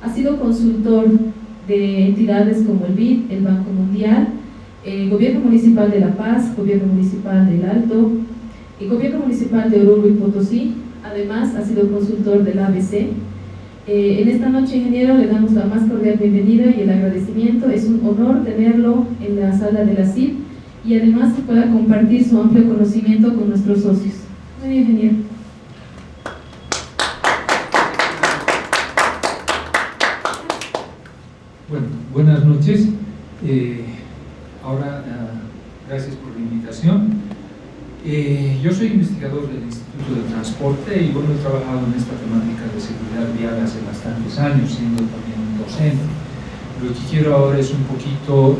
Ha sido consultor de entidades como el BID, el Banco Mundial, Gobierno Municipal de La Paz, Gobierno Municipal del Alto y Gobierno Municipal de Oruro y Potosí. Además, ha sido consultor del ABC. En esta noche, ingeniero, le damos la más cordial bienvenida y el agradecimiento. Es un honor tenerlo en la sala de la CID y además que pueda compartir su amplio conocimiento con nuestros socios. Muy bien, ingeniero. Bueno, buenas noches. Gracias por la invitación. Yo soy investigador del Instituto de Transporte y bueno, he trabajado en esta temática de seguridad vial hace bastantes años, siendo también un docente. Lo que quiero ahora es un poquito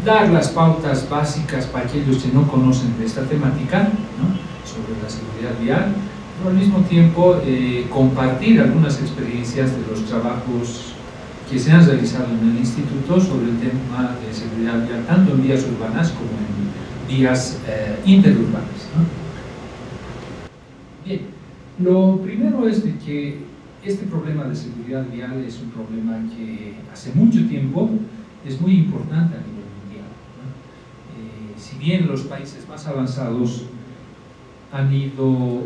dar las pautas básicas para aquellos que no conocen de esta temática, ¿no?, sobre la seguridad vial, pero al mismo tiempo compartir algunas experiencias de los trabajos que se han realizado en el instituto sobre el tema de seguridad vial, tanto en vías urbanas como en vías interurbanas, ¿no? Bien, lo primero es de que este problema de seguridad vial es un problema que hace mucho tiempo es muy importante a nivel mundial, ¿no? Si bien los países más avanzados han ido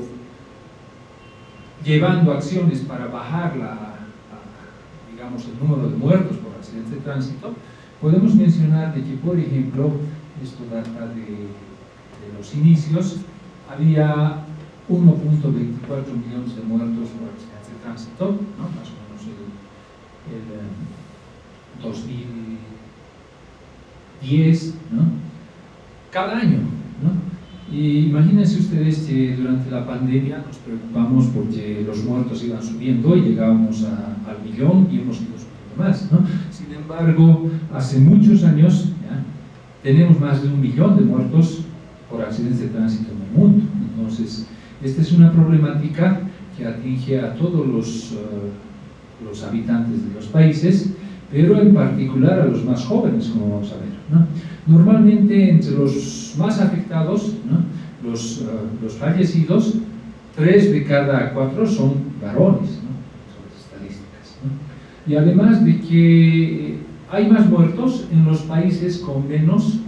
llevando acciones para bajar digamos, el número de muertos por accidentes de tránsito, podemos mencionar de que, por ejemplo, esto data de los inicios, había 1.24 millones de muertos por accidentes de tránsito, ¿no?, más o menos el 2010, ¿no?, cada año, ¿no? Y imagínense ustedes que durante la pandemia nos preocupamos porque los muertos iban subiendo y llegábamos al millón y hemos ido subiendo más, ¿no? Sin embargo, hace muchos años ya tenemos más de 1 millón de muertos por accidentes de tránsito en el mundo. Entonces, esta es una problemática que atinge a todos los habitantes de los países, pero en particular a los más jóvenes, como vamos a ver, ¿no? Normalmente, entre los más afectados, ¿no?, los fallecidos, 3 de cada 4 son varones, ¿no?, son las estadísticas, ¿no? Y además de que hay más muertos en los países con menos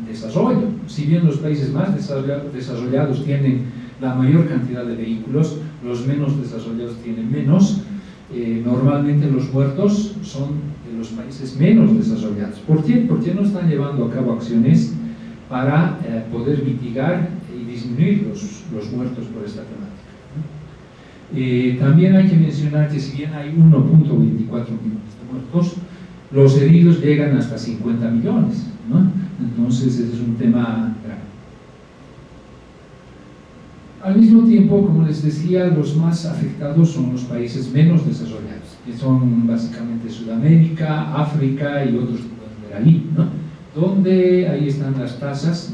desarrollo. Si bien los países más desarrollados tienen la mayor cantidad de vehículos, los menos desarrollados tienen menos. Normalmente los muertos son de los países menos desarrollados. ¿Por qué? Porque no están llevando a cabo acciones para poder mitigar y disminuir los muertos por esta temática, ¿no? También hay que mencionar que si bien hay 1.24 millones de muertos, los heridos llegan hasta 50 millones, ¿no? Entonces ese es un tema grave. Al mismo tiempo, como les decía, los más afectados son los países menos desarrollados, que son básicamente Sudamérica, África y otros que pueden ver ahí, ¿no?, donde ahí están las tasas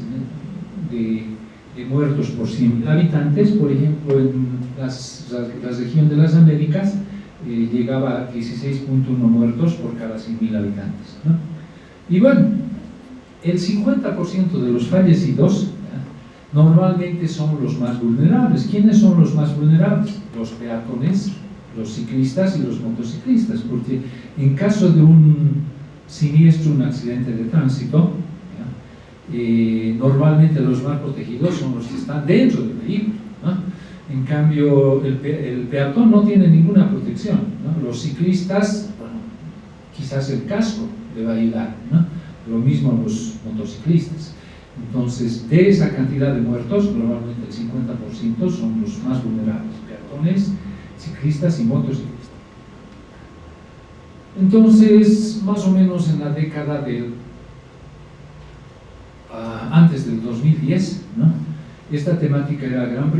de muertos por 100.000 habitantes. Por ejemplo, en la región de las Américas llegaba a 16.1 muertos por cada 100.000 habitantes, ¿no? Y bueno, el 50% de los fallecidos normalmente son los más vulnerables. ¿Quiénes son los más vulnerables? Los peatones, los ciclistas y los motociclistas, porque en caso de un siniestro, un accidente de tránsito, normalmente los más protegidos son los que están dentro del vehículo, ¿no? En cambio, el peatón no tiene ninguna protección, ¿no? Los ciclistas, bueno, quizás el casco le va a ayudar, ¿no? Lo mismo los motociclistas. Entonces, de esa cantidad de muertos, normalmente el 50% son los más vulnerables: peatones, ciclistas y motociclistas. Entonces, más o menos en la década antes del 2010, ¿no?, esta temática era gran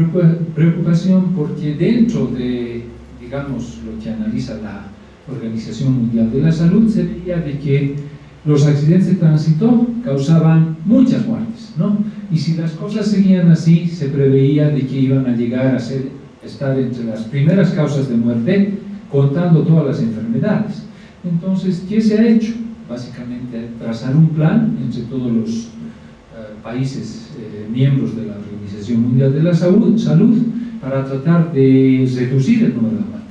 preocupación, porque dentro de, digamos, lo que analiza la Organización Mundial de la Salud, se veía de que los accidentes de tránsito causaban muchas muertes, ¿no? Y si las cosas seguían así, se preveía de que iban a llegar a estar entre las primeras causas de muerte, contando todas las enfermedades. Entonces, ¿qué se ha hecho? Básicamente, trazar un plan entre todos los países miembros de la Organización Mundial de la Salud para tratar de reducir el número de muertes.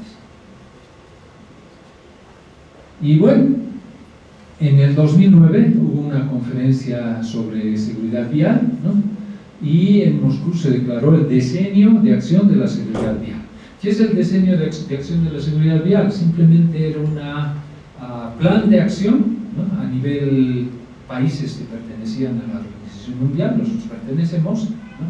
Y bueno, en el 2009 hubo una conferencia sobre seguridad vial, ¿no? Y en Moscú se declaró el Decenio de Acción de la Seguridad Vial. ¿Qué es el Decenio de Acción de la Seguridad Vial? Simplemente era un plan de acción, ¿no? A nivel países que pertenecían a la Organización Mundial, nosotros pertenecemos, ¿no?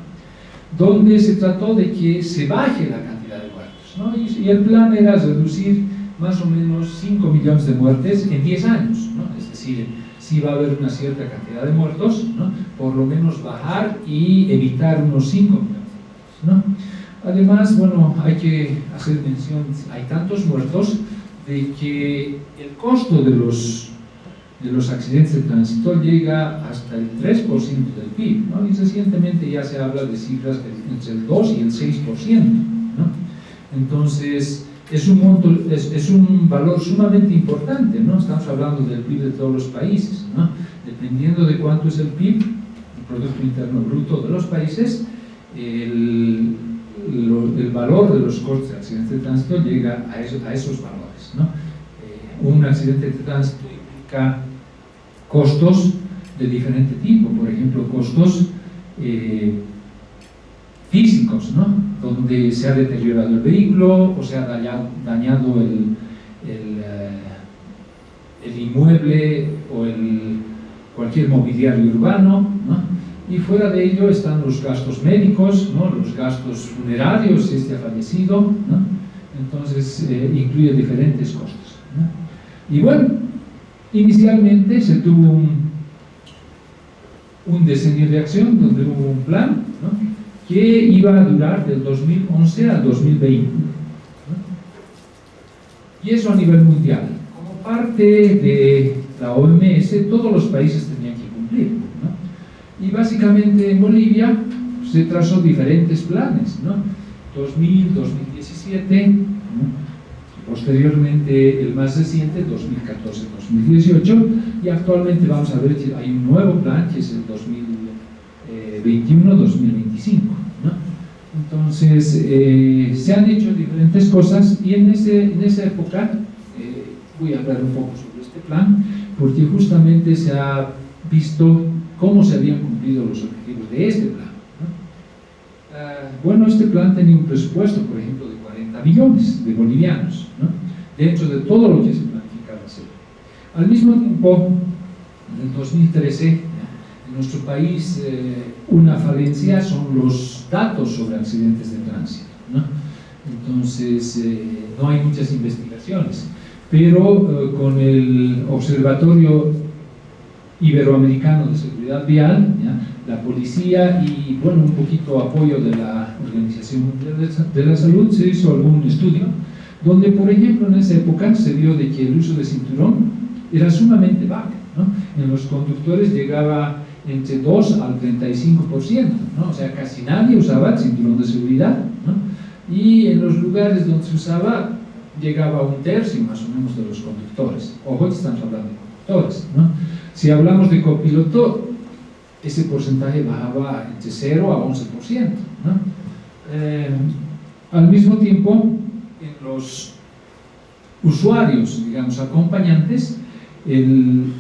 Donde se trató de que se baje la cantidad de muertos, ¿no? Y el plan era reducir más o menos 5 millones de muertes en 10 años, ¿no? Es decir, si va a haber una cierta cantidad de muertos, ¿no? Por lo menos bajar y evitar unos 5 millones de muertos, ¿no? Además, bueno, hay que hacer mención, hay tantos muertos de que el costo de los accidentes de tránsito llega hasta el 3% del PIB, ¿no? Y recientemente ya se habla de cifras entre el 2 y el 6%, ¿no? Entonces, es un valor sumamente importante, ¿no? Estamos hablando del PIB de todos los países, ¿no? Dependiendo de cuánto es el PIB, el Producto Interno Bruto de los países, el valor de los costes de accidentes de tránsito llega a esos valores, ¿no? Un accidente de tránsito implica costos de diferente tipo, por ejemplo, costos físicos, ¿no? Donde se ha deteriorado el vehículo o se ha dañado el inmueble o cualquier mobiliario urbano, ¿no? Y fuera de ello están los gastos médicos, ¿no? Los gastos funerarios si este ha fallecido, ¿no? Entonces incluye diferentes costos, ¿no? Y bueno, inicialmente se tuvo un diseño de acción donde hubo un plan, ¿no? Que iba a durar del 2011 al 2020, ¿no? Y eso a nivel mundial. Como parte de la OMS, todos los países tenían que cumplir, ¿no? Y básicamente en Bolivia se trazó diferentes planes, ¿no? 2000, 2017, ¿no? Posteriormente el más reciente, 2014-2018, y actualmente vamos a ver que hay un nuevo plan que es el 2021-2025, ¿no? Entonces se han hecho diferentes cosas y en esa época voy a hablar un poco sobre este plan porque justamente se ha visto cómo se habían cumplido los objetivos de este plan, ¿no? Bueno, este plan tenía un presupuesto, por ejemplo, de 40 millones de bolivianos, ¿no? Dentro de todo lo que se planificaba hacer. Al mismo tiempo, en el 2013, en nuestro país, una falencia son los datos sobre accidentes de tránsito, ¿no? Entonces, no hay muchas investigaciones, pero con el Observatorio Iberoamericano de Seguridad Vial, ¿ya? La policía y, bueno, un poquito apoyo de la Organización Mundial de la Salud, se hizo algún estudio donde, por ejemplo, en esa época se vio de que el uso de cinturón era sumamente bajo, ¿no? En los conductores llegaba entre 2 al 35%, ¿no? O sea, casi nadie usaba el cinturón de seguridad, ¿no? Y en los lugares donde se usaba llegaba a 1/3 más o menos de los conductores. Ojo, estamos hablando de conductores, ¿no? Si hablamos de copiloto, ese porcentaje bajaba entre 0 a 11%, ¿no? Al mismo tiempo, en los usuarios, digamos, acompañantes, el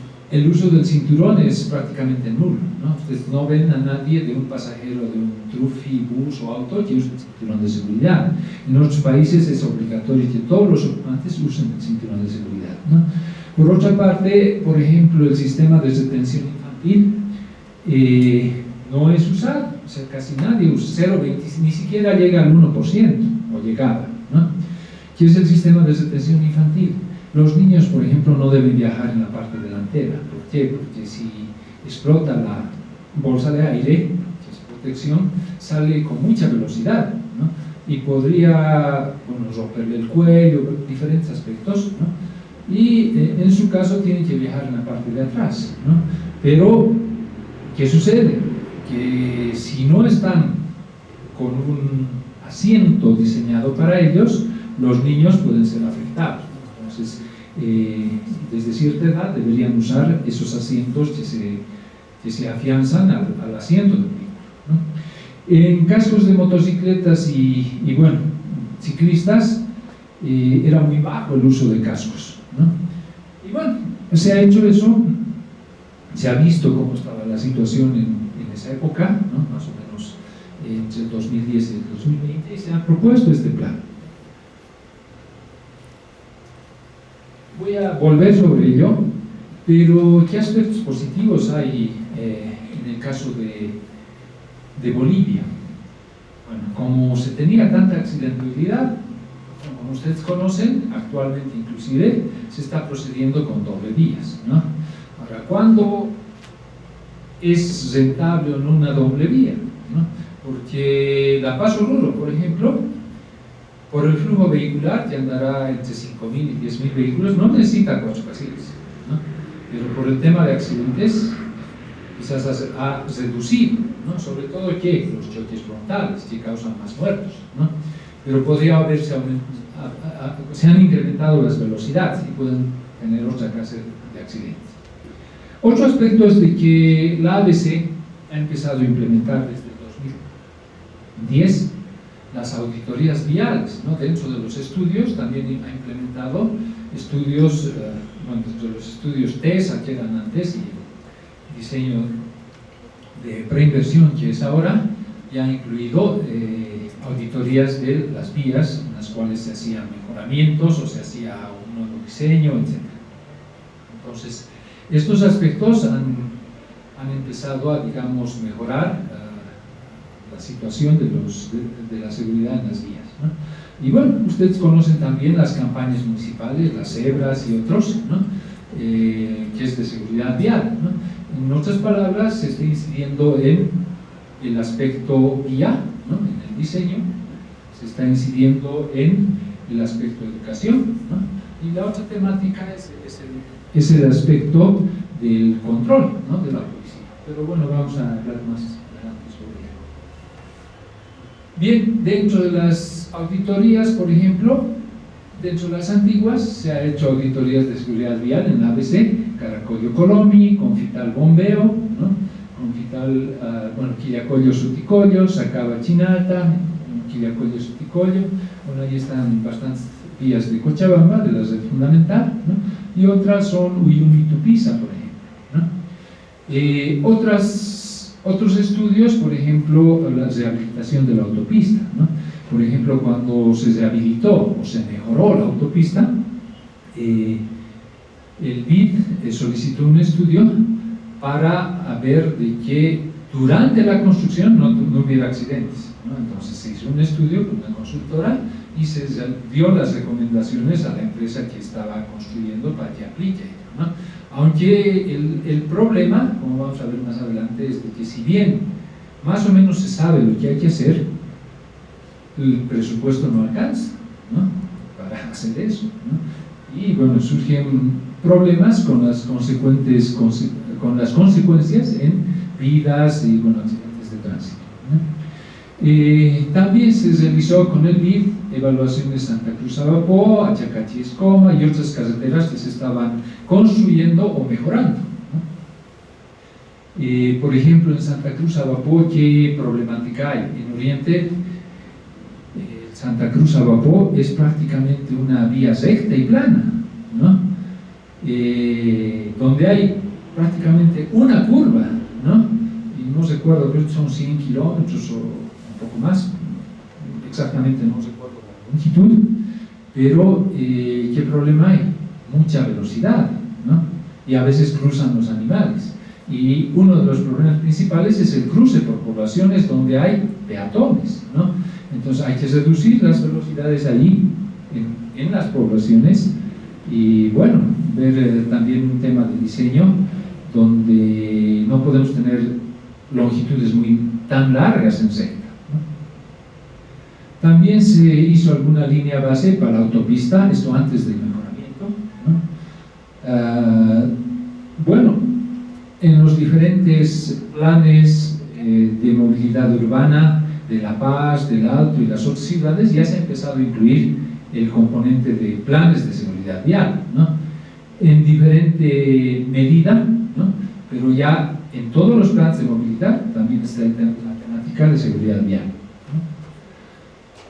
uso del cinturón es prácticamente nulo, ¿no? Ustedes no ven a nadie de un pasajero de un trufi, bus o auto que use el cinturón de seguridad. En otros países es obligatorio que todos los ocupantes usen el cinturón de seguridad, ¿no? Por otra parte, por ejemplo, el sistema de retención infantil no es usado, o sea, casi nadie usa, 0,20, ni siquiera llega al 1%, o llegaba, ¿no? ¿Qué es el sistema de retención infantil? Los niños, por ejemplo, no deben viajar en la parte delantera. ¿Por qué? Porque si explota la bolsa de aire, que es protección, sale con mucha velocidad, ¿no? Y podría, bueno, romperle el cuello, diferentes aspectos, ¿no? Y en su caso tienen que viajar en la parte de atrás, ¿no? Pero, ¿qué sucede? Que si no están con un asiento diseñado para ellos, los niños pueden ser afectados. Entonces, desde cierta edad deberían usar esos asientos que se afianzan al asiento del vehículo, ¿no? En casos de motocicletas y bueno, ciclistas, era muy bajo el uso de cascos, ¿no? Y bueno, se ha hecho eso, se ha visto cómo estaba la situación en esa época, ¿no? Más o menos entre el 2010 y el 2020, y se ha propuesto este plan. Voy a volver sobre ello, pero ¿qué aspectos positivos hay en el caso de Bolivia? Bueno, como se tenía tanta accidentabilidad, como ustedes conocen, actualmente inclusive se está procediendo con doble vías, ¿no? Ahora, ¿cuándo es rentable o no una doble vía, ¿no? Porque La Paz-Oruro, por ejemplo, por el flujo vehicular que andará entre 5.000 y 10.000 vehículos, no necesita 4 carriles, ¿no? Pero por el tema de accidentes quizás ha reducido, ¿no? Sobre todo que los choques frontales que causan más muertos, ¿no? Pero podría haberse se han incrementado las velocidades y pueden tener otra clase de accidentes. Otro aspecto es de que la ABC ha empezado a implementar desde 2010 las auditorías viales, ¿no? Dentro de los estudios también ha implementado estudios, bueno, dentro de los estudios TESA que eran antes y diseño de preinversión que es ahora, ya ha incluido auditorías de las vías en las cuales se hacían mejoramientos o se hacía un nuevo diseño, etc. Entonces, estos aspectos han empezado a, digamos, mejorar la situación de la seguridad en las vías, ¿no? Y bueno, ustedes conocen también las campañas municipales, las cebras y otros, ¿no? Que es de seguridad vial, ¿no? En otras palabras, se está incidiendo en el aspecto vía, ¿no? En el diseño, se está incidiendo en el aspecto de educación, ¿no? Y la otra temática es el aspecto del control, ¿no? De la policía. Pero bueno, vamos a hablar más adelante sobre ello. Bien, dentro de las auditorías, por ejemplo, dentro de las antiguas se ha hecho auditorías de seguridad vial en la ABC, Caracollo Colomi, Confital Bombeo, ¿no? Confital, bueno, Quillacollo Suticollo, Sacaba Chinata, Quillacollo Suticollo, bueno, ahí están bastantes vías de Cochabamba, de la red fundamental, ¿no? Y otras son Uyuni Tupiza, por ejemplo, ¿no? Otros estudios, por ejemplo, la rehabilitación de la autopista, ¿no? Por ejemplo, cuando se rehabilitó o se mejoró la autopista, el BID solicitó un estudio para ver de que durante la construcción no hubiera accidentes, ¿no? Entonces se hizo un estudio con una consultora y se dio las recomendaciones a la empresa que estaba construyendo para que aplique, ¿no? Aunque el problema, como vamos a ver más adelante, es de que si bien más o menos se sabe lo que hay que hacer, el presupuesto no alcanza, ¿no? Para hacer eso, ¿no? Y bueno, surgen problemas con las consecuencias en vidas y, bueno, accidentes de tránsito, ¿no? También se realizó con el BID evaluaciones de Santa Cruz Abapó, Achacachí Escoma y otras carreteras que se estaban construyendo o mejorando, ¿no? Por ejemplo, en Santa Cruz Abapó, ¿qué problemática hay? En Oriente, Santa Cruz Abapó es prácticamente una vía recta y plana, ¿no? Donde hay prácticamente una curva, ¿no? Y no recuerdo, creo que son 100 kilómetros o un poco más, exactamente no recuerdo la longitud, pero ¿qué problema hay? Mucha velocidad, ¿no? Y a veces cruzan los animales. Y uno de los problemas principales es el cruce por poblaciones donde hay peatones, ¿no? Entonces hay que reducir las velocidades allí, en las poblaciones, y bueno, ver también un tema de diseño donde no podemos tener longitudes tan largas en recta, ¿no? También se hizo alguna línea base para la autopista, esto antes del mejoramiento, ¿no? Bueno, en los diferentes planes de movilidad urbana de La Paz, del Alto y las otras ciudades ya se ha empezado a incluir el componente de planes de seguridad vial, ¿no? En diferente medida, ¿no? Pero ya en todos los planes de movilidad también está la temática de seguridad vial, ¿no?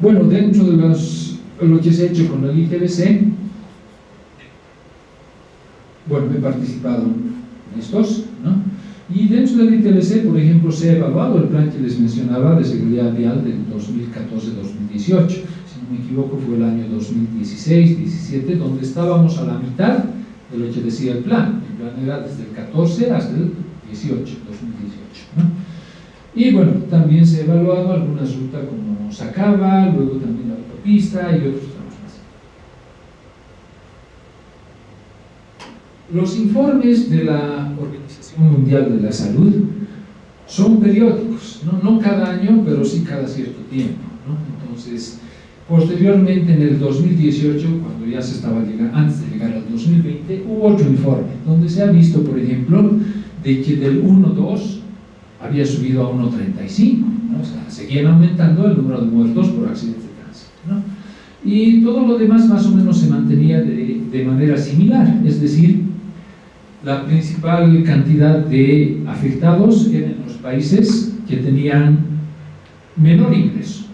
Bueno, dentro de lo que se ha hecho con el ITBC, bueno, he participado en estos, ¿no? Y dentro del ITBC, por ejemplo, se ha evaluado el plan que les mencionaba de seguridad vial del 2014-2018. Si no me equivoco, fue el año 2016-17, donde estábamos a la mitad de lo que decía el plan. El plan era desde el 14 hasta el 2018, ¿no? Y bueno, también se ha evaluado algunas rutas como Sacaba, luego también la autopista y otros tramos más. Los informes de la Organización Mundial de la Salud son periódicos, no cada año, pero sí cada cierto tiempo, ¿no? Entonces, posteriormente en el 2018, cuando ya se estaba llegando, antes de llegar al 2020, hubo otro informe, donde se ha visto, por ejemplo, de que del 1.2 había subido a 1.35, ¿no? O sea, seguían aumentando el número de muertos por accidentes de tránsito, ¿no? Y todo lo demás más o menos se mantenía de manera similar, es decir, la principal cantidad de afectados eran los países que tenían menor ingreso.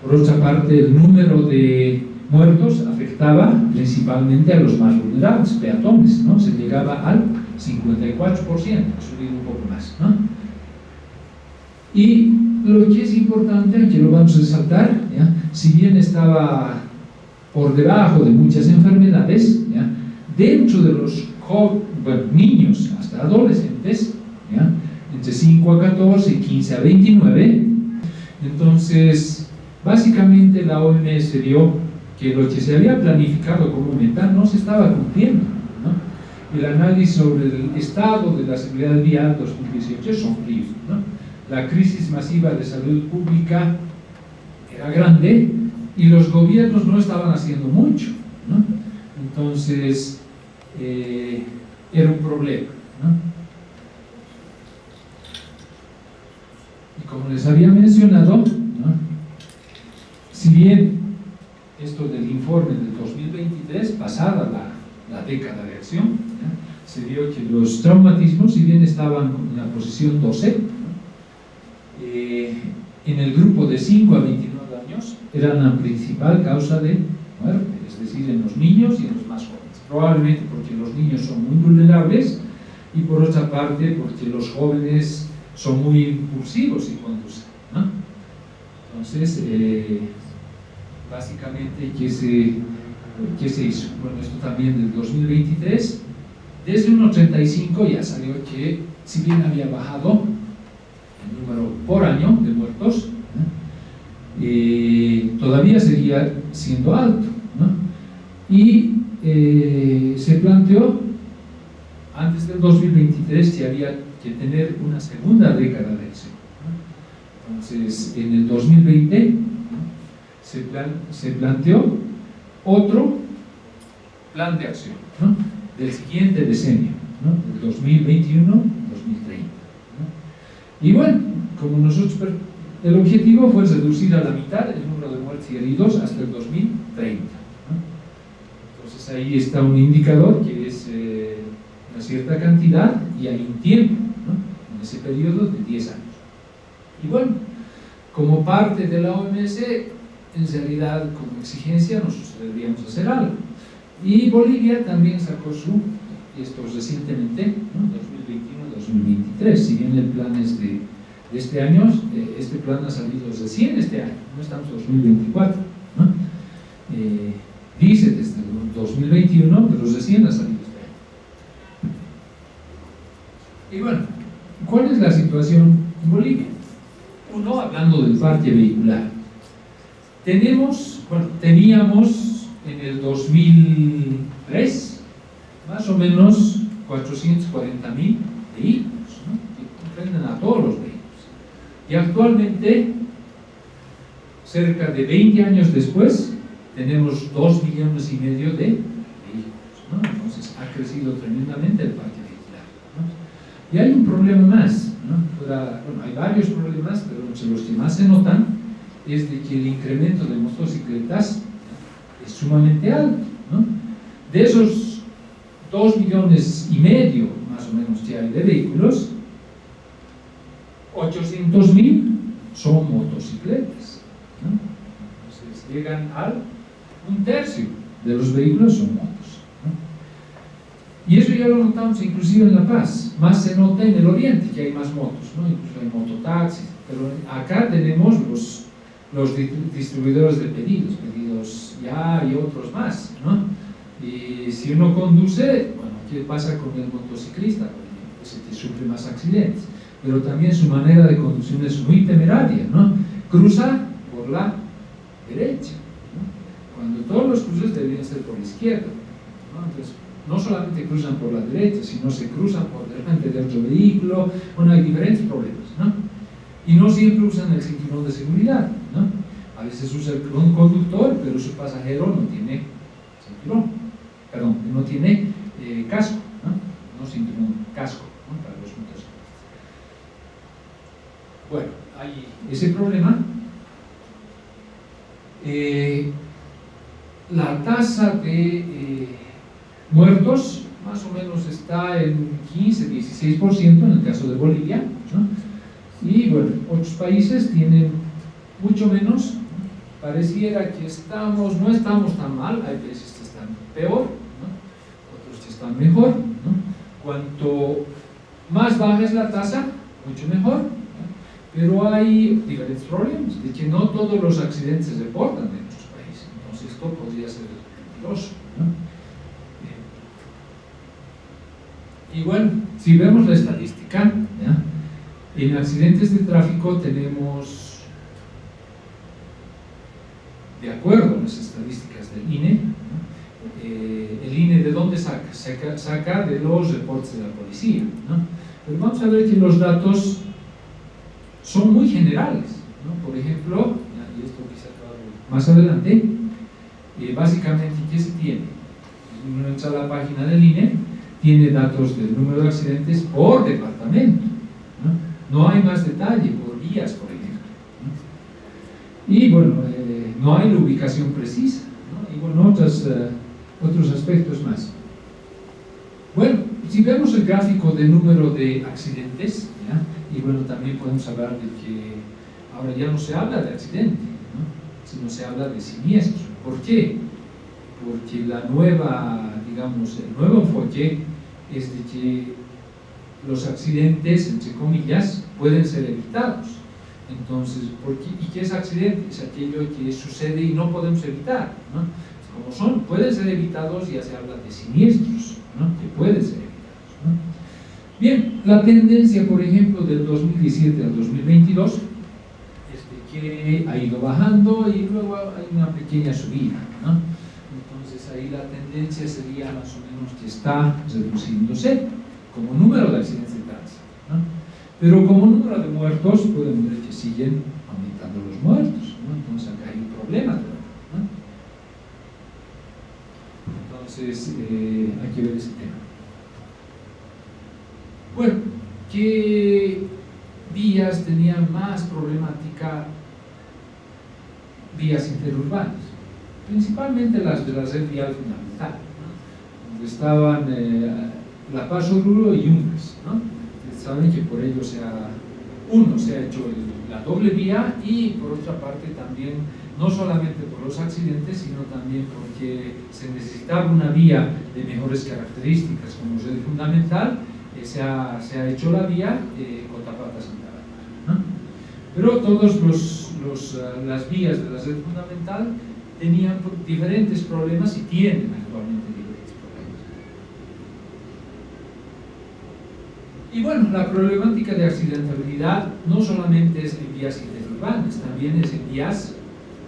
Por otra parte, el número de muertos afectaba principalmente a los más vulnerables, peatones, ¿no? Se llegaba al 54%, ha subido un poco más, ¿no? Y lo que es importante, aquí lo vamos a resaltar, ¿ya? Si bien estaba por debajo de muchas enfermedades, ¿ya? Dentro de los niños hasta adolescentes, ¿ya? Entre 5 a 14 y 15 a 29, entonces básicamente la OMS vio que lo que se había planificado como meta no se estaba cumpliendo, ¿no? El análisis sobre el estado de la seguridad vial 2018 es sombrío, ¿no? La crisis masiva de salud pública era grande y los gobiernos no estaban haciendo mucho, ¿no? Entonces era un problema, ¿no? Y como les había mencionado, ¿no? Si bien esto del informe del 2023, pasada la década de acción, ¿ya? Se vio que los traumatismos, si bien estaban en la posición 12, ¿no? En el grupo de 5 a 29 años eran la principal causa de muerte, es decir, en los niños y en los más jóvenes. Probablemente porque los niños son muy vulnerables y por otra parte porque los jóvenes son muy impulsivos y conducen, ¿no? Entonces, básicamente, ¿qué se hizo? Bueno, esto también del 2023, desde 1.35 ya salió que, si bien había bajado el número por año de muertos, todavía seguía siendo alto, ¿no? Y se planteó antes del 2023 que había que tener una segunda década de acción, ¿no? Entonces, en el 2020, ¿no? se planteó otro plan de acción, ¿no? Del siguiente decenio, ¿no? Del 2021-2030, ¿no? Y bueno, como nosotros, el objetivo fue reducir a la mitad el número de muertos y heridos hasta el 2030, ¿no? Entonces ahí está un indicador que es una cierta cantidad y hay un tiempo, ¿no? En ese periodo de 10 años. Y bueno, como parte de la OMS, en realidad como exigencia nosotros deberíamos hacer algo. Y Bolivia también sacó esto recientemente, ¿no? 2021-2023, si bien el plan es de este año, este plan ha salido recién este año, no estamos en 2024, ¿no? Dice desde el 2021, pero recién ha salido este año. Y bueno, ¿cuál es la situación en Bolivia? Uno, hablando del parque vehicular. Teníamos en el 2003 más o menos 440.000 vehículos, ¿no? Que comprenden a todos los vehículos. Y actualmente, cerca de 20 años después, tenemos 2,5 millones de vehículos, ¿no? Entonces ha crecido tremendamente el parque vehicular, ¿no? Y hay un problema más, ¿no? Hay varios problemas, pero entre los que más se notan es de que el incremento de motocicletas es sumamente alto, ¿no? De esos 2,5 millones más o menos que hay de vehículos, 800.000 son motocicletas, ¿no? Entonces llegan al 1/3 de los vehículos son motos, Y eso ya lo notamos inclusive en La Paz, más se nota en el oriente, que hay más motos, ¿no? Incluso hay mototaxis, pero acá tenemos los distribuidores de pedidos ya y otros más, ¿no? Y si uno conduce, bueno, ¿qué pasa con el motociclista? Pues que sufre más accidentes, pero también su manera de conducción es muy temeraria, ¿no? Cruza por la derecha, ¿no? Cuando todos los cruces deberían ser por la izquierda, ¿no? Entonces, no solamente cruzan por la derecha, sino se cruzan por delante de otro vehículo. Bueno, hay diferentes problemas, ¿no? Y no siempre usan el cinturón de seguridad, ¿no? A veces usa el conductor, pero su pasajero no tiene cinturón, perdón, no tiene casco, ¿no? No cinturón, casco, ¿no? Para los motociclistas. Bueno, hay ese problema. La tasa de muertos más o menos está en 15-16% en el caso de Bolivia, ¿no? Y bueno, otros países tienen mucho menos. Pareciera que no estamos tan mal, hay países que están peor, ¿no? Otros que están mejor, ¿no? Cuanto más baja es la tasa, mucho mejor, ¿no? Pero hay diferentes problemas, de que no todos los accidentes se reportan en nuestro país, entonces esto podría ser peligroso, ¿no? Y bueno, si vemos la estadística, ¿ya? En accidentes de tráfico tenemos, de acuerdo a las estadísticas del INE, ¿no? El INE ¿de dónde saca? Saca de los reportes de la policía, ¿no? Pero vamos a ver que los datos son muy generales, ¿no? Por ejemplo, y esto quizá más adelante, básicamente, ¿qué se tiene? Uno entra a la página del INE, tiene datos del número de accidentes por departamento, ¿no? No hay más detalle por vías, por ejemplo, ¿no? Y bueno, no hay la ubicación precisa, ¿no? Y bueno, otros aspectos más. Bueno, si vemos el gráfico de número de accidentes, ¿ya? Y bueno, también podemos hablar de que ahora ya no se habla de accidente, ¿no? Sino se habla de siniestro. ¿Por qué? Porque el nuevo enfoque es de que los accidentes, entre comillas, pueden ser evitados. Entonces, ¿y qué es accidente? Es aquello que sucede y no podemos evitar, ¿no? Como pueden ser evitados, ya se habla de siniestros, ¿no? Que pueden ser evitados, ¿no? Bien, la tendencia, por ejemplo, del 2017 al 2022 es de que ha ido bajando y luego hay una pequeña subida, ¿no? Entonces ahí la tendencia sería más o menos que está reduciéndose como número de accidentes de tránsito, ¿no? Pero como número de muertos pueden ver que siguen aumentando los muertos, ¿no? Entonces acá hay un problema todavía, ¿no? Entonces hay que ver ese tema. Bueno, ¿qué vías tenían más problemática? Vías interurbanas, principalmente las de la red vial fundamental, ¿no? Donde estaban La Paz, Oruro y Yungas, ¿no? Saben que por ello se ha hecho la doble vía, y por otra parte también, no solamente por los accidentes, sino también porque se necesitaba una vía de mejores características como red fundamental. Se ha hecho la vía Cotapata-Santa Bárbara, ¿no? Pero todas las vías de la red fundamental tenían diferentes problemas y tienen actualmente diferentes problemas. Y bueno, la problemática de accidentabilidad no solamente es en vías interurbanas, también es en vías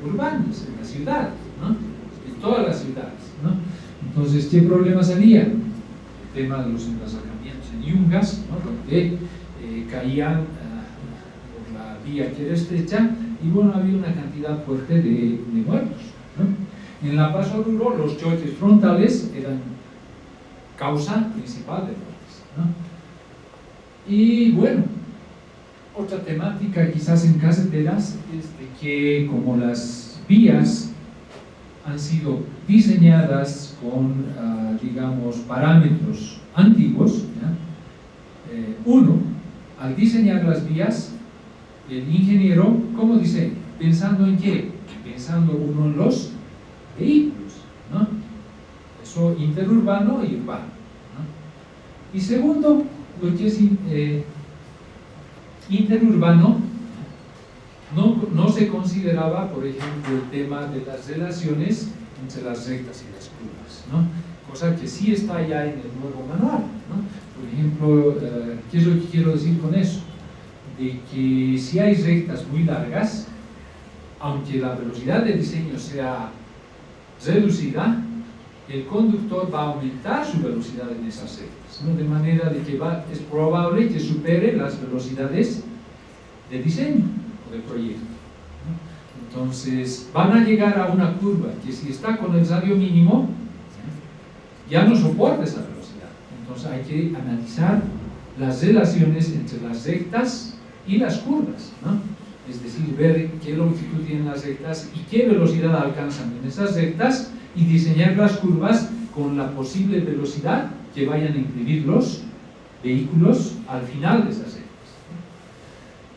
urbanas, en la ciudad, ¿no? En todas las ciudades, ¿no? Entonces, ¿qué problemas había? El tema de los emplazamientos en Yungas, ¿no? Donde caían por la vía que era estrecha, y bueno, había una cantidad fuerte de muertos, ¿no? En La Paz, Oruro, los choques frontales eran causa principal de muertes, ¿no? Y bueno, otra temática quizás en carreteras es de que como las vías han sido diseñadas con, digamos, parámetros antiguos, ¿ya? Al diseñar las vías, el ingeniero, ¿cómo diseña? ¿Pensando en qué? Pensando uno en los vehículos, ¿no? Eso interurbano y urbano, ¿no? Y segundo, lo que es interurbano, no se consideraba, por ejemplo, el tema de las relaciones entre las rectas y las curvas, ¿no? Cosa que sí está ya en el nuevo manual, ¿no? Por ejemplo, ¿qué es lo que quiero decir con eso? De que si hay rectas muy largas, aunque la velocidad de diseño sea reducida, el conductor va a aumentar su velocidad en esas rectas, ¿no? De manera de que es probable que supere las velocidades de diseño o de proyecto, ¿no? Entonces van a llegar a una curva que si está con el radio mínimo ya no soporta esa velocidad. Entonces hay que analizar las relaciones entre las rectas y las curvas, ¿no? Es decir, ver qué longitud tienen las rectas y qué velocidad alcanzan en esas rectas y diseñar las curvas con la posible velocidad que vayan a imprimir los vehículos al final de esas rectas.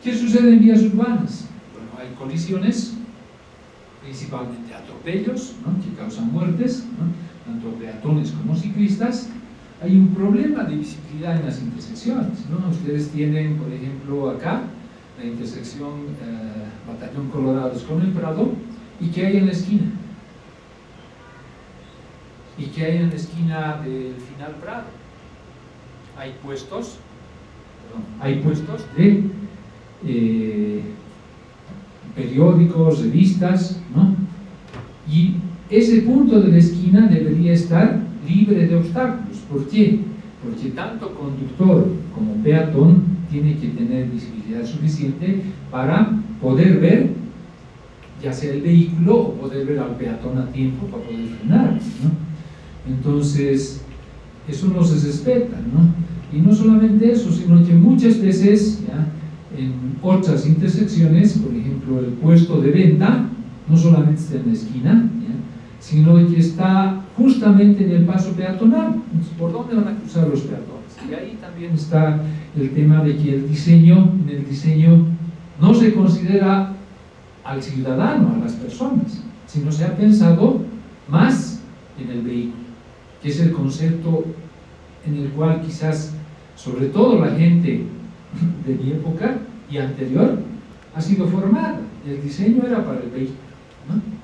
¿Qué sucede en vías urbanas? Bueno, hay colisiones, principalmente atropellos, ¿no? Que causan muertes, ¿no? Tanto peatones como ciclistas. Hay un problema de visibilidad en las intersecciones, ¿no? Ustedes tienen, por ejemplo, acá la intersección Batallón Colorados con el Prado, y ¿qué hay en la esquina? ¿Y qué hay en la esquina del final Prado? Hay puestos de periódicos, revistas, ¿no? Y ese punto de la esquina debería estar libre de obstáculos. ¿Por qué? Porque tanto conductor como peatón tiene que tener visibilidad suficiente para poder ver, ya sea el vehículo o poder ver al peatón a tiempo para poder frenar, ¿no? Entonces, eso no se respeta, ¿no? Y no solamente eso, sino que muchas veces, ¿ya?, en otras intersecciones, por ejemplo, el puesto de venta no solamente está en la esquina, ¿ya?, sino que está justamente en el paso peatonal. Entonces, ¿por dónde van a cruzar los peatones? Y ahí también está el tema de que en el diseño no se considera al ciudadano, a las personas, sino se ha pensado más en el vehículo, que es el concepto en el cual quizás, sobre todo la gente de mi época y anterior, ha sido formada. El diseño era para el vehículo, ¿no?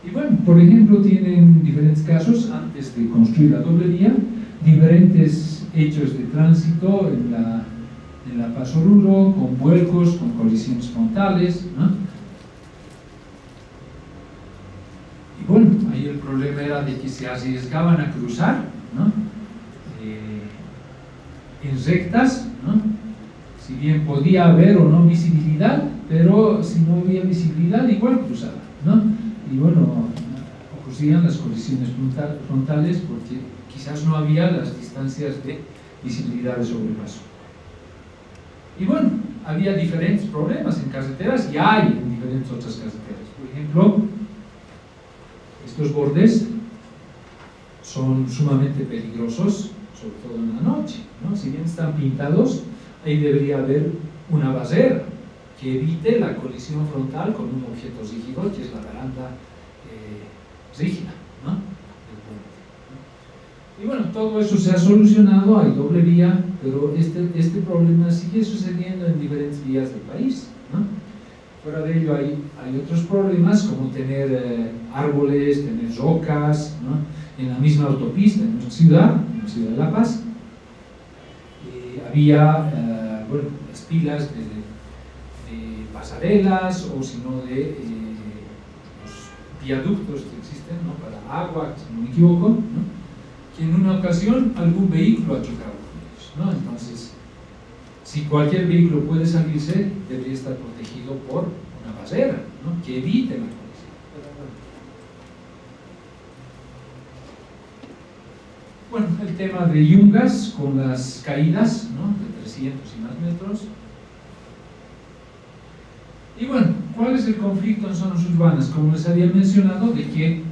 Y bueno, por ejemplo, tienen diferentes casos, antes de construir la doble vía, diferentes hechos de tránsito en la Paso Ruro, con vuelcos, con colisiones frontales, ¿no? Y bueno, ahí el problema era de que se arriesgaban a cruzar, ¿no?, en rectas, ¿no? Si bien podía haber o no visibilidad, pero si no había visibilidad igual cruzaba, ¿no? Y bueno, ocurrían las colisiones frontales porque quizás no había las distancias de visibilidad de sobrepaso. Y bueno, había diferentes problemas en carreteras y hay en diferentes otras carreteras. Por ejemplo, estos bordes son sumamente peligrosos, sobre todo en la noche, ¿no? Si bien están pintados, ahí debería haber una barrera que evite la colisión frontal con un objeto rígido, que es la baranda rígida, ¿no?, del puente, ¿no? Y bueno, todo eso se ha solucionado, hay doble vía, pero este problema sigue sucediendo en diferentes vías del país, ¿no? Fuera de ello hay otros problemas, como tener árboles, tener rocas, ¿no?, en la misma autopista, en nuestra ciudad, en la ciudad de La Paz. Había bueno, las pilas de pasarelas, o si no de los viaductos que existen, ¿no?, para agua, si no me equivoco, ¿no?, que en una ocasión algún vehículo ha chocado con ellos, ¿no? Entonces, si cualquier vehículo puede salirse, debería estar protegido por una barrera, ¿no?, que evite la colisión. Bueno, el tema de yungas con las caídas, ¿no?, de 300 y más metros. Y bueno, ¿cuál es el conflicto en zonas urbanas? Como les había mencionado, de que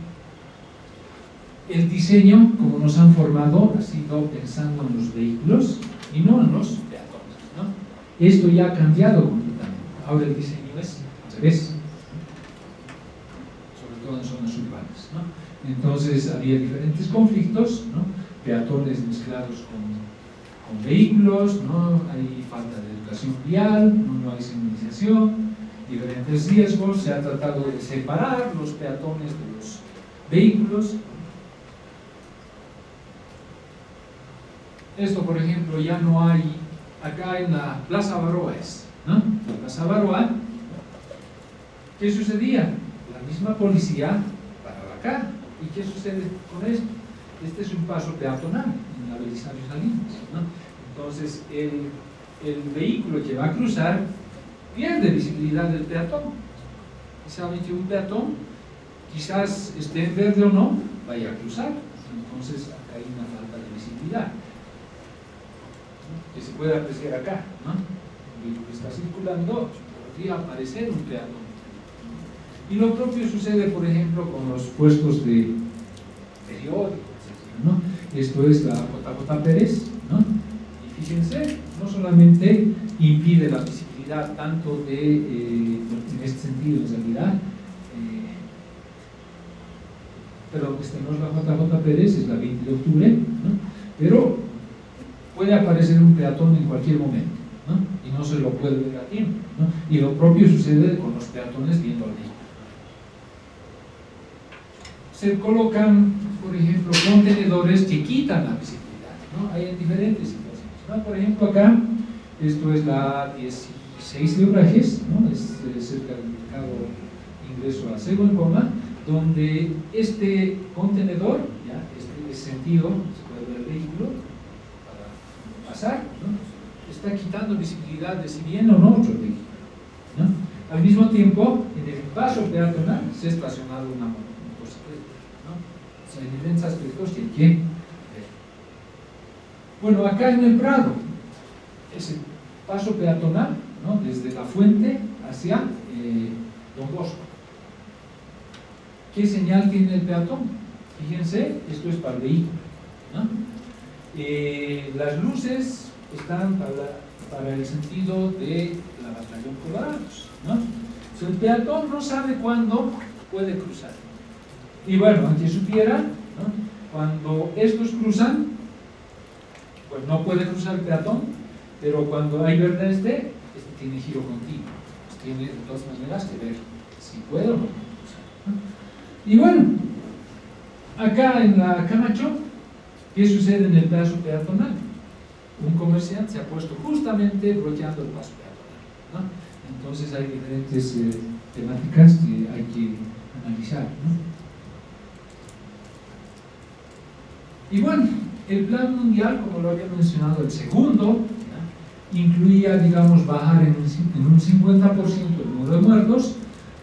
el diseño, como nos han formado, ha sido pensando en los vehículos y no en los peatones, ¿no? Esto ya ha cambiado completamente. Ahora el diseño es al revés, sobre todo en zonas urbanas, ¿no? Entonces había diferentes conflictos, ¿no? Peatones mezclados con vehículos, ¿no? Hay falta de educación vial, no hay señalización, diferentes riesgos. Se ha tratado de separar los peatones de los vehículos. Esto, por ejemplo, ya no hay acá en la Plaza Baroa, ¿no? La Plaza Baroa, ¿qué sucedía? La misma policía paraba acá. ¿Y qué sucede con esto? Este es un paso peatonal en la Belisario Salinas, ¿no? Entonces el vehículo que va a cruzar pierde visibilidad del peatón. Y saben que un peatón, quizás esté en verde o no, vaya a cruzar. Entonces acá hay una falta de visibilidad, ¿no? Que se puede apreciar acá, ¿no? El vehículo está circulando, podría aparecer un peatón. Y lo propio sucede, por ejemplo, con los puestos de periódicos, ¿no? Esto es la JJ Pérez, ¿no? Y fíjense, no solamente impide la visibilidad tanto en este sentido, en realidad, pero esta no es la JJ Pérez, es la 20 de octubre, ¿no? Pero puede aparecer un peatón en cualquier momento, ¿no? Y no se lo puede ver a tiempo, ¿no? Y lo propio sucede con los peatones viendo al vehículo. Se colocan, por ejemplo, contenedores que quitan la visibilidad, ¿no? Hay en diferentes situaciones, ¿no? Por ejemplo, acá, esto es la 16 de Obrajes, ¿no? Es cerca del mercado ingreso a Sego en Coma, donde este contenedor, ya, este sentido, se puede ver el vehículo para pasar, ¿no? Está quitando visibilidad de si viene o no otro vehículo, ¿no? Al mismo tiempo, en el paso peatonal se ha estacionado una motocicleta, ¿no? O sea, hay diferentes aspectos que hay que ver. Bueno, acá en el Prado, ese paso peatonal, ¿no? Desde la fuente hacia Don Bosco. ¿Qué señal tiene el peatón? Fíjense, esto es para el vehículo, ¿no? Las luces están para el sentido de la Batallón Colorados, ¿no? O sea, el peatón no sabe cuándo puede cruzar. Y bueno, aunque supiera, ¿no? Cuando estos cruzan, pues no puede cruzar el peatón, pero cuando hay verde este tiene giro continuo. Pues tiene de todas maneras que ver si puede o no cruzar, ¿no? Y bueno, acá en la Camacho, ¿qué sucede en el paso peatonal? Un comerciante se ha puesto justamente bloqueando el paso peatonal, ¿no? Entonces hay diferentes temáticas que hay que analizar, ¿no? Y bueno, el plan mundial, como lo había mencionado, el segundo, ¿ya? Incluía, digamos, bajar en un 50% el número de muertos.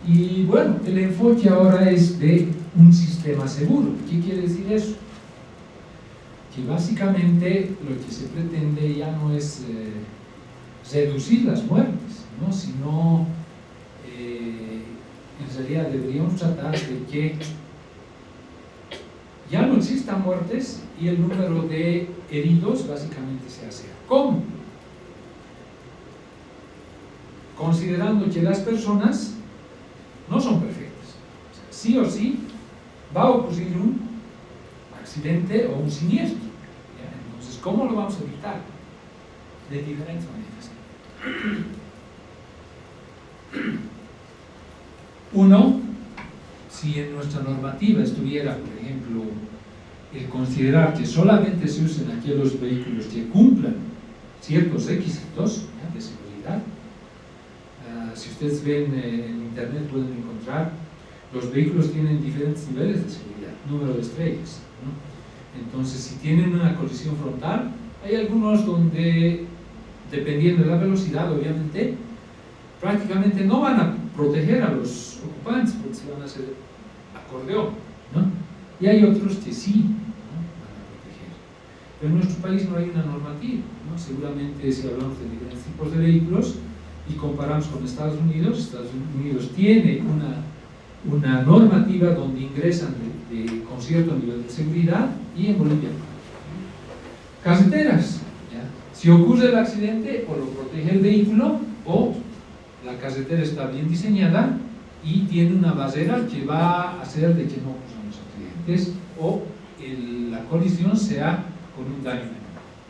Y bueno, el enfoque ahora es de un sistema seguro. ¿Qué quiere decir eso? Que básicamente lo que se pretende ya no es reducir las muertes, ¿no? Sino en realidad deberíamos tratar de que ya no existan muertes y el número de heridos básicamente sea cero. ¿Cómo? Considerando que las personas no son perfectas. O sea, sí o sí va a ocurrir un accidente o un siniestro, ¿ya? Entonces, ¿cómo lo vamos a evitar? De diferentes maneras. Uno, si en nuestra normativa estuviera, por ejemplo, el considerar que solamente se usen aquellos vehículos que cumplan ciertos requisitos, ¿ya? De seguridad. Si ustedes ven en internet pueden encontrar, los vehículos tienen diferentes niveles de seguridad, número de estrellas, ¿no? Entonces, si tienen una colisión frontal, hay algunos donde, dependiendo de la velocidad, obviamente, prácticamente no van a proteger a los ocupantes porque se van a hacer acordeón, ¿no? Y hay otros que sí, ¿no? Van a proteger. Pero en nuestro país no hay una normativa, ¿no? Seguramente si hablamos de diferentes tipos de vehículos y comparamos con Estados Unidos tiene una normativa donde ingresan con cierto nivel de seguridad, y en Bolivia carreteras, ¿ya? Si ocurre el accidente, o lo protege el vehículo o la carretera está bien diseñada y tiene una barrera que va a hacer de que no ocurran los accidentes. accidentes o la colisión sea con un daño menor,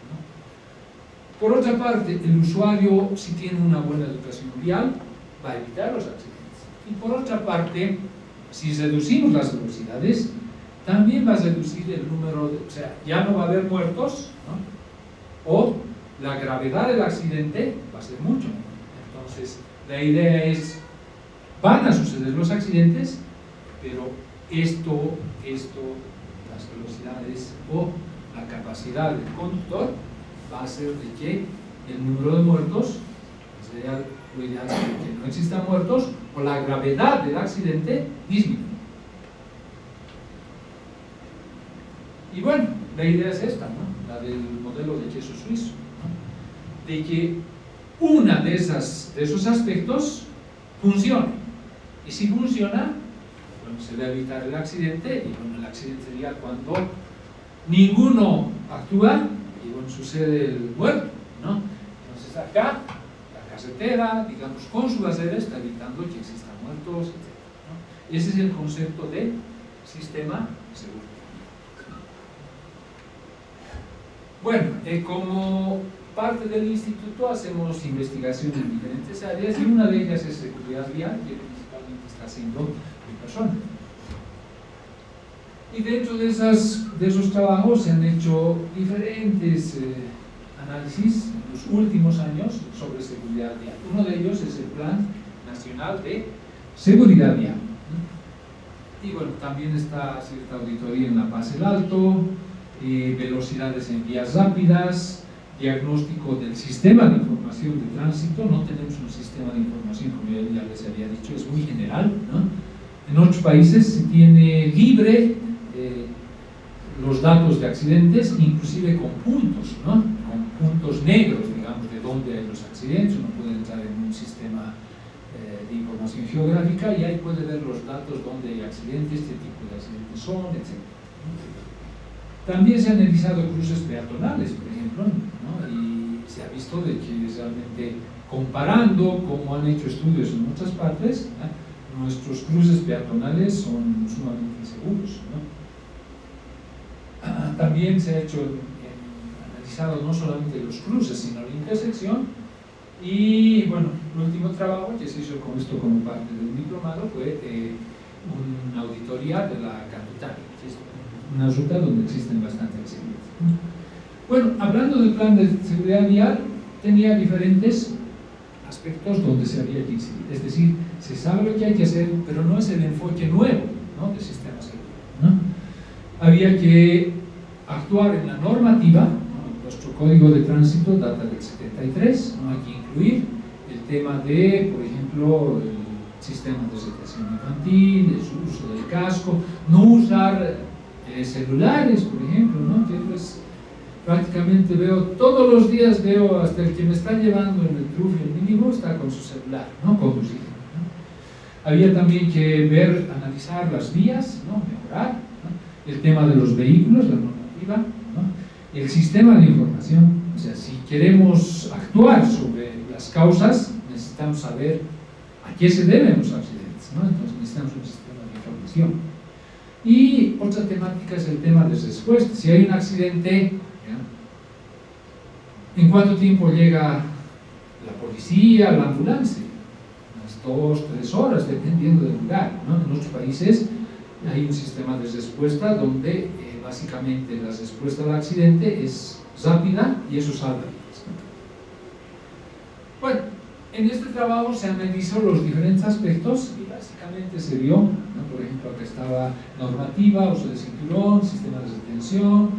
¿no? Por otra parte, el usuario, si tiene una buena educación vial, va a evitar los accidentes. Y por otra parte, si reducimos las velocidades, también va a reducir el número o sea, ya no va a haber muertos, ¿no? O la gravedad del accidente va a ser mucho menor. Entonces, la idea es, van a suceder los accidentes, pero las velocidades o la capacidad del conductor va a hacer de que el número de muertos, lo ideal sería que no existan muertos, o la gravedad del accidente disminuya. Y bueno, la idea es esta, ¿no? La del modelo de queso suizo, ¿no? De que una de esos aspectos funcione. Y si funciona, bueno, se debe evitar el accidente, y bueno, el accidente sería cuando ninguno actúa y bueno, sucede el muerto, ¿no? Entonces acá, la carretera, digamos, con su base está evitando que existan muertos, etc., ¿no? Ese es el concepto de sistema seguro. Bueno, como parte del instituto hacemos investigación en diferentes áreas y una de ellas es seguridad vial, que principalmente está haciendo mi persona. Y dentro de esos trabajos se han hecho diferentes análisis en los últimos años sobre seguridad vial. Uno de ellos es el Plan Nacional de Seguridad Vial. Y bueno, también está cierta auditoría en La Paz el Alto, velocidades en vías rápidas, diagnóstico del sistema de información de tránsito. No tenemos un sistema de información, como ya les había dicho, es muy general, ¿no? En otros países se tiene libre los datos de accidentes, inclusive con puntos, ¿no? Con puntos negros, digamos, de dónde hay los accidentes. Uno puede entrar en un sistema de información geográfica y ahí puede ver los datos donde hay accidentes, qué tipo de accidentes son, etc. También se han analizado cruces peatonales, por ejemplo, ¿no? Y se ha visto de que realmente, comparando como han hecho estudios en otras partes, ¿no?, nuestros cruces peatonales son sumamente inseguros, ¿no? También se ha hecho analizado no solamente los cruces, sino la intersección. Y bueno, el último trabajo que se hizo con esto como parte de un diplomado fue una auditoría de la capital, que es una ruta donde existen bastantes accidentes. Bueno, hablando del plan de seguridad vial, tenía diferentes aspectos donde se había que incidir. Es decir, se sabe lo que hay que hacer, pero no es el enfoque nuevo, ¿no?, del sistema seguro, ¿no? Había que actuar en la normativa, ¿no? Nuestro código de tránsito data del 73, ¿no? Hay que incluir el tema de, por ejemplo, el sistema de retención infantil, el uso del casco, no usar celulares, por ejemplo, ¿no? Que pues prácticamente todos los días veo hasta el que me está llevando en el truf y el mínimo está con su celular, ¿no?, conduciendo, ¿no? Había también que analizar las vías, ¿no?, mejorar, ¿no?, el tema de los vehículos, la normativa, ¿no?, el sistema de información. O sea, si queremos actuar sobre las causas, necesitamos saber a qué se deben los accidentes, ¿no? Entonces necesitamos un sistema de información. Y otra temática es el tema de respuesta. Si hay un accidente, ¿ya?, ¿en cuánto tiempo llega la policía, la ambulancia? Unas 2 o 3 horas, dependiendo del lugar, ¿no? En otros países hay un sistema de respuesta donde básicamente la respuesta al accidente es rápida y eso salva vidas, ¿no? Bueno, en este trabajo se analizó los diferentes aspectos y básicamente se vio, ¿no?, por ejemplo, acá estaba normativa, uso de cinturón, sistema de retención,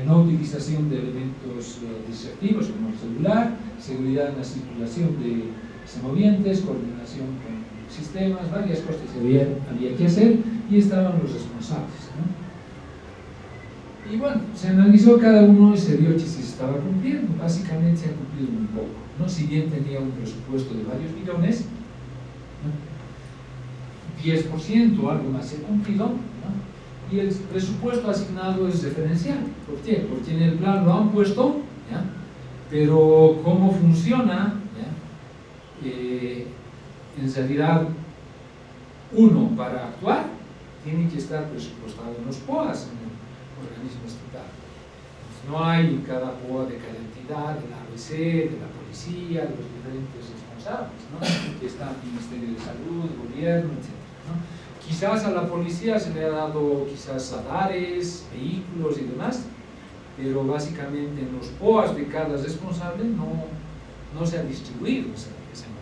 no utilización de elementos distractivos como el celular, seguridad en la circulación de semovientes, coordinación con sistemas, varias cosas que había que hacer y estaban los responsables, ¿no? Y bueno, se analizó cada uno y se vio que se estaba cumpliendo. Básicamente se ha cumplido un poco, ¿no? Si bien tenía un presupuesto de varios millones, ¿no?, 10% o algo más se ha cumplido, ¿no? Y el presupuesto asignado es referencial. ¿Por qué? Porque en el plan lo han puesto, ¿ya?, pero cómo funciona, ¿ya?, en realidad, uno, para actuar, tiene que estar presupuestado en los POAs, en el organismo estatal. No hay en cada POA de cada entidad, del ABC, de la policía, de los diferentes responsables, ¿no? Que está el Ministerio de Salud, el gobierno, etc., ¿no? Quizás a la policía se le ha dado quizás radares, vehículos y demás, pero básicamente en los POAs de cada responsable no se ha distribuido ese monto.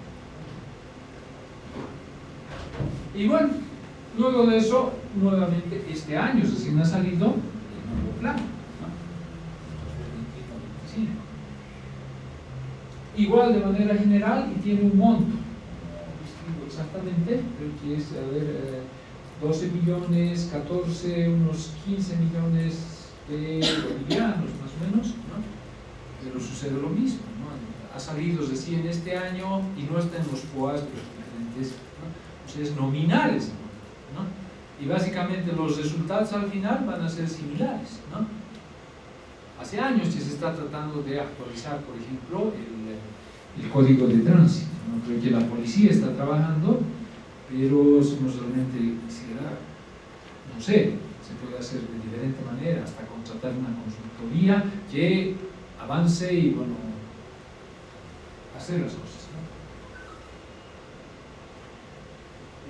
Y bueno, luego de eso, nuevamente este año recién ha salido el nuevo plan, ¿no? Igual de manera general y tiene un monto, no distingo exactamente, creo que es, 12 millones, 14, unos 15 millones de bolivianos más o menos, ¿no? Pero sucede lo mismo, ¿no? Ha salido recién este año y no está en los POAs de los diferentes, ¿no? O sea, es nominales, ¿no? Y básicamente los resultados al final van a ser similares, ¿no? Hace años que se está tratando de actualizar, por ejemplo, el código de tránsito, ¿no? Creo que la policía está trabajando, pero si uno realmente quisiera, no sé, se puede hacer de diferente manera, hasta contratar una consultoría que avance y, bueno, hacer las cosas,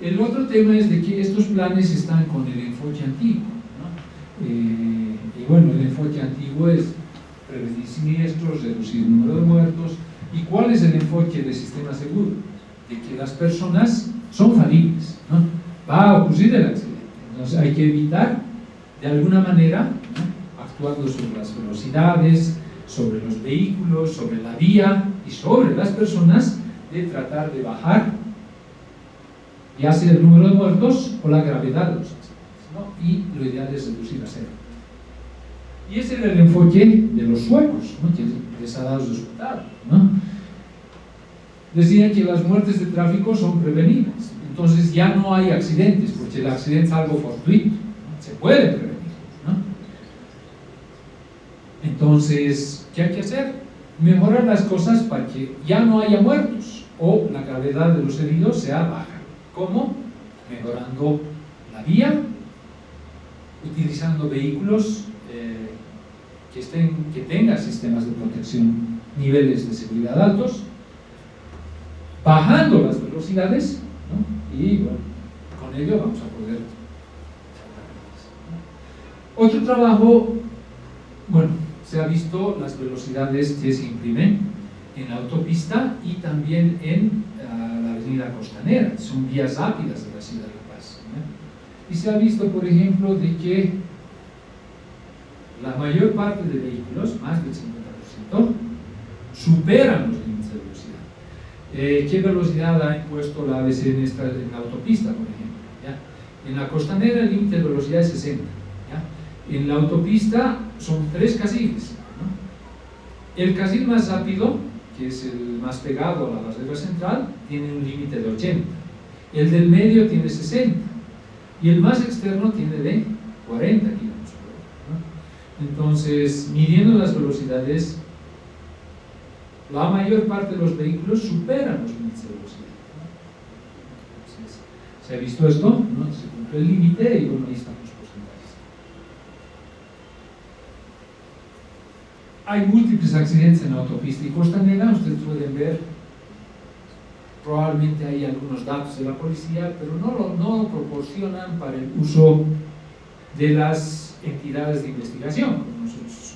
¿no? El otro tema es de que estos planes están con el enfoque antiguo, ¿no? Y bueno, el enfoque antiguo es prevenir siniestros, reducir el número de muertos. ¿Y cuál es el enfoque del sistema seguro? De que las personas son falibles, ¿no? Va a ocurrir el accidente, entonces hay que evitar de alguna manera, ¿no? Actuando sobre las velocidades, sobre los vehículos, sobre la vía y sobre las personas, de tratar de bajar ya sea el número de muertos o la gravedad de los accidentes, ¿no? Y lo ideal es reducir a cero. Y ese era el enfoque de los suecos, ¿no? Que les ha dado resultado, ¿no? Decían que las muertes de tráfico son prevenibles, entonces ya no hay accidentes, porque el accidente es algo fortuito, ¿no? Se puede prevenir, ¿no? Entonces, ¿qué hay que hacer? Mejorar las cosas para que ya no haya muertos o la gravedad de los heridos sea baja. ¿Cómo? Mejorando la vía, utilizando vehículos que tengan sistemas de protección, niveles de seguridad altos, bajando las velocidades, ¿no? Y bueno, con ello vamos a poder salvar vidas, ¿no? Otro trabajo, bueno, se ha visto las velocidades que se imprimen en la autopista y también en la avenida Costanera, son vías rápidas de la ciudad de La Paz, ¿no? Y se ha visto, por ejemplo, de que la mayor parte de vehículos, más del 50%, superan los límites de velocidad. ¿Qué velocidad ha impuesto la ABC en la autopista, por ejemplo? ¿Ya? En la Costanera el límite de velocidad es 60. ¿Ya? En la autopista son 3 carriles, ¿no? El carril más rápido, que es el más pegado a la barrera central, tiene un límite de 80. El del medio tiene 60. Y el más externo tiene de 40 km/h, ¿no? Entonces, midiendo las velocidades, la mayor parte de los vehículos superan los límites de velocidad, ¿no? Entonces, se ha visto esto, ¿no? Se cumple el límite y bueno, ahí están los porcentajes. Hay múltiples accidentes en la autopista y Costanera, ustedes pueden ver, probablemente hay algunos datos de la policía, pero no proporcionan para el uso de las entidades de investigación, como nosotros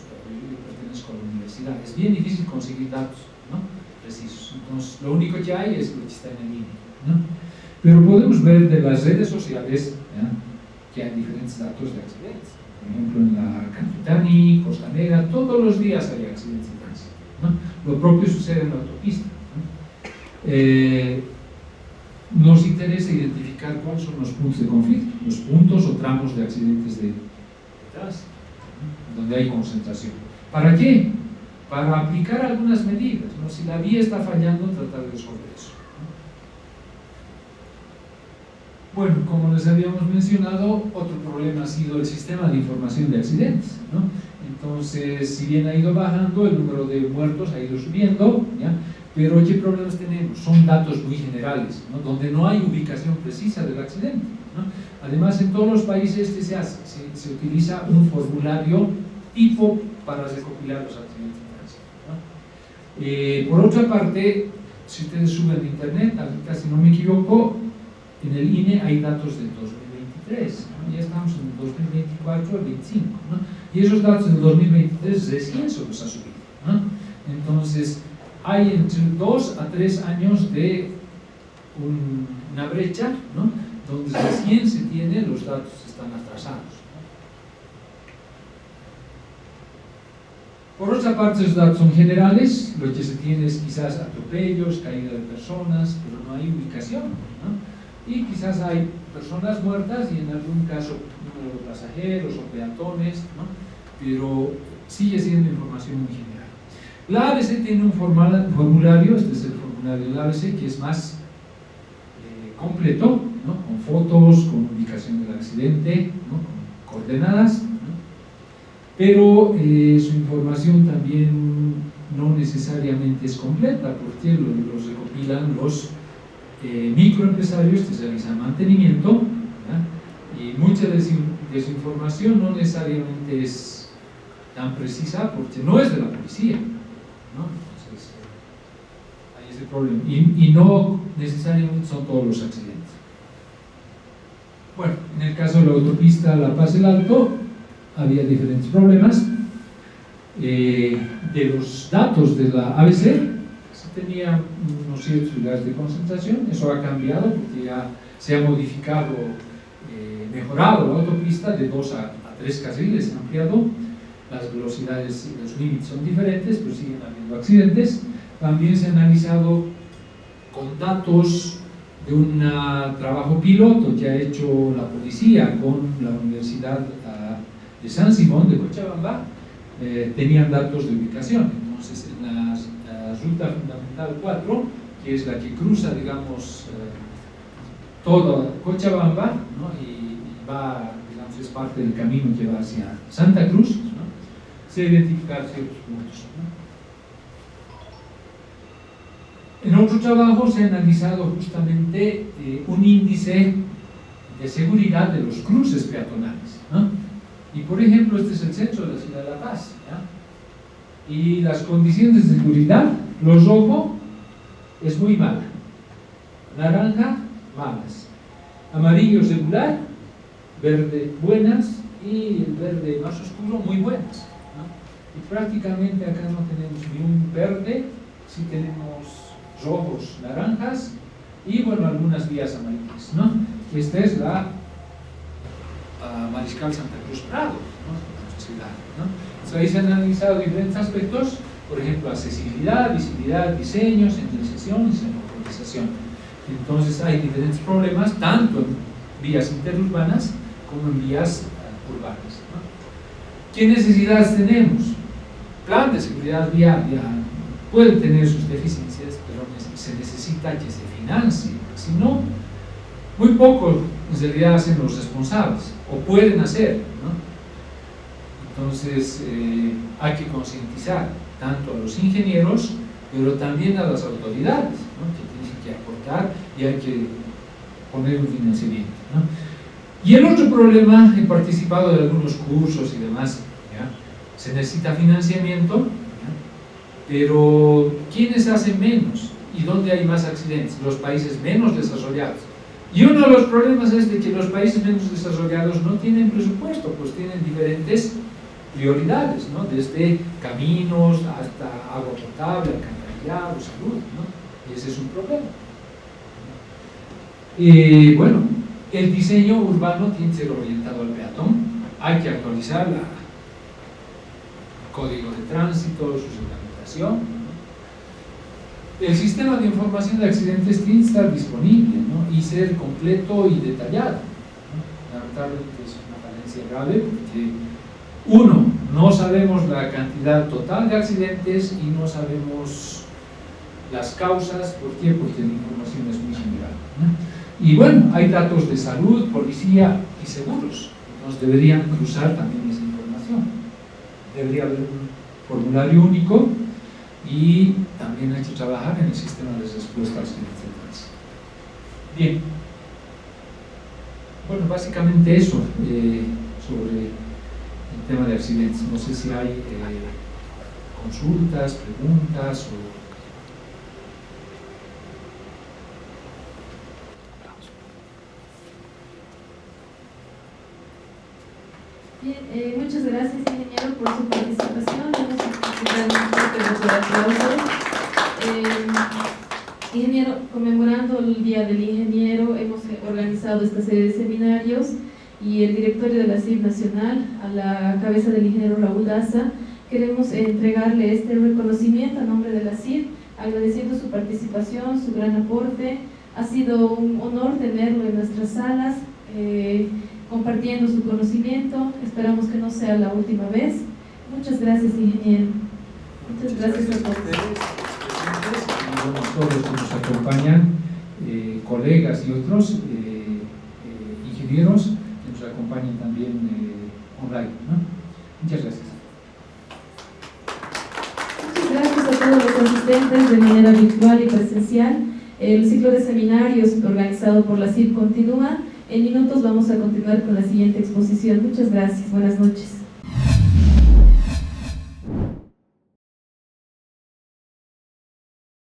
pertenezco a la universidad. Es bien difícil conseguir datos, ¿no? Precisos. Entonces, lo único que hay es lo que está en el línea, ¿no? Pero podemos ver de las redes sociales, ¿ya?, que hay diferentes datos de accidentes. Por ejemplo, en la Cantutani, Costanera, todos los días hay accidentes de tránsito, ¿no? Lo propio sucede en la autopista, ¿no? Nos interesa identificar cuáles son los puntos de conflicto, los puntos o tramos de accidentes de tránsito, ¿no?, donde hay concentración. ¿Para qué? Para aplicar algunas medidas, ¿no? Si la vía está fallando, tratar de resolver eso, ¿no? Bueno, como les habíamos mencionado, otro problema ha sido el sistema de información de accidentes, ¿no? Entonces, si bien ha ido bajando, el número de muertos ha ido subiendo, ¿ya? Pero ¿qué problemas tenemos? Son datos muy generales, ¿no?, donde no hay ubicación precisa del accidente. ¿no? Además, en todos los países se utiliza un formulario tipo para recopilar los accidentes de tránsito, ¿no? Por otra parte, si ustedes suben a internet, ahorita, si no me equivoco, en el INE hay datos del 2023, ¿no? Ya estamos en el 2024, el 25, ¿no? Y esos datos del 2023 recién se los ha subido, ¿no? Entonces, hay entre 2 a 3 años de una brecha, ¿no? Donde recién se tiene, los datos están atrasados, ¿no? Por otra parte, los datos son generales, lo que se tiene es quizás atropellos, caída de personas, pero no hay ubicación, ¿no? Y quizás hay personas muertas y en algún caso número de pasajeros o peatones, ¿no? Pero sigue siendo información muy general. La ABC tiene un formulario, este es el formulario del ABC, que es más completo, ¿no? Con fotos, con ubicación del accidente, ¿no? Con coordenadas, ¿no? Pero su información también no necesariamente es completa, porque los recopilan los microempresarios que realizan mantenimiento, ¿verdad? Y mucha de su información no necesariamente es tan precisa porque no es de la policía, ¿no? Entonces, hay ese problema. Y no necesariamente son todos los accidentes. Bueno, en el caso de la autopista La Paz-El Alto, había diferentes problemas. De los datos de la ABC, se tenían unos ciertos lugares de concentración. Eso ha cambiado porque ya se ha modificado, mejorado la autopista de 2 a 3 carriles, se ha ampliado. Las velocidades y los límites son diferentes, pero siguen habiendo accidentes. También se ha analizado con datos de un trabajo piloto que ha hecho la policía con la Universidad de San Simón de Cochabamba. Tenían datos de ubicación. Entonces, en la ruta fundamental 4, que es la que cruza, digamos, toda Cochabamba, ¿no? y va, digamos, es parte del camino que va hacia Santa Cruz, ¿no? Se identifican ciertos puntos, ¿no? En otro trabajo se ha analizado justamente un índice de seguridad de los cruces peatonales, ¿no? Y por ejemplo, este es el centro de la ciudad de La Paz, ¿ya? Y las condiciones de seguridad, lo rojo es muy mala, naranja, malas, amarillo regular, verde buenas y el verde más oscuro muy buenas, ¿no? Y prácticamente acá no tenemos ni un verde, sí tenemos rojos, naranjas y bueno, algunas vías amarillas, ¿no? Esta es la Mariscal Santa Cruz Prado, ¿no? Nuestra ciudad, ¿no? Entonces, ahí se han analizado diferentes aspectos, por ejemplo, accesibilidad, visibilidad, diseño, señalización y semaforización. Entonces hay diferentes problemas, tanto en vías interurbanas como en vías urbanas, ¿no? ¿Qué necesidades tenemos? Plan de seguridad vial ya puede tener sus deficiencias, pero se necesita que se financie, si no, muy poco en realidad hacen los responsables, o pueden hacer, ¿no? Entonces hay que concientizar tanto a los ingenieros, pero también a las autoridades, ¿no? Que tienen que aportar y hay que poner un financiamiento, ¿no? Y el otro problema, he participado de algunos cursos y demás, ¿ya? Se necesita financiamiento, ¿ya? Pero ¿quiénes hacen menos? ¿Y dónde hay más accidentes? Los países menos desarrollados. Y uno de los problemas es de que los países menos desarrollados no tienen presupuesto, pues tienen diferentes prioridades, ¿no? Desde caminos hasta agua potable, alcantarillado, salud, ¿no? Y ese es un problema. Bueno, el diseño urbano tiene que ser orientado al peatón, hay que actualizar el código de tránsito, su reglamentación, ¿no? El sistema de información de accidentes tiene que estar disponible, ¿no? Y ser completo y detallado, ¿no? Lamentablemente es una falencia grave porque, uno, no sabemos la cantidad total de accidentes y no sabemos las causas. ¿Por qué? Porque la información es muy general, ¿no? Y bueno, hay datos de salud, policía y seguros, entonces deberían cruzar también esa información. Debería haber un formulario único y también hay que trabajar en el sistema de respuesta a accidentes de tránsito. Bien. Bueno, básicamente eso, sobre el tema de accidentes. No sé si hay consultas, preguntas o... Bien, muchas gracias, ingeniero, por su participación. Vamos a dar aplausos. Ingeniero, conmemorando el Día del Ingeniero, hemos organizado esta serie de seminarios y el directorio de la CIB Nacional, a la cabeza del ingeniero Raúl Daza, queremos entregarle este reconocimiento a nombre de la CIB, agradeciendo su participación, su gran aporte. Ha sido un honor tenerlo en nuestras salas, compartiendo su conocimiento. Esperamos que no sea la última vez. Muchas gracias, ingeniero. Muchas gracias a todos. Bueno, todos los que nos acompañan, colegas y otros ingenieros que nos acompañan también online, ¿no? Muchas gracias. Muchas gracias a todos los asistentes de manera virtual y presencial. El ciclo de seminarios organizado por la CIB continúa. En minutos vamos a continuar con la siguiente exposición. Muchas gracias. Buenas noches.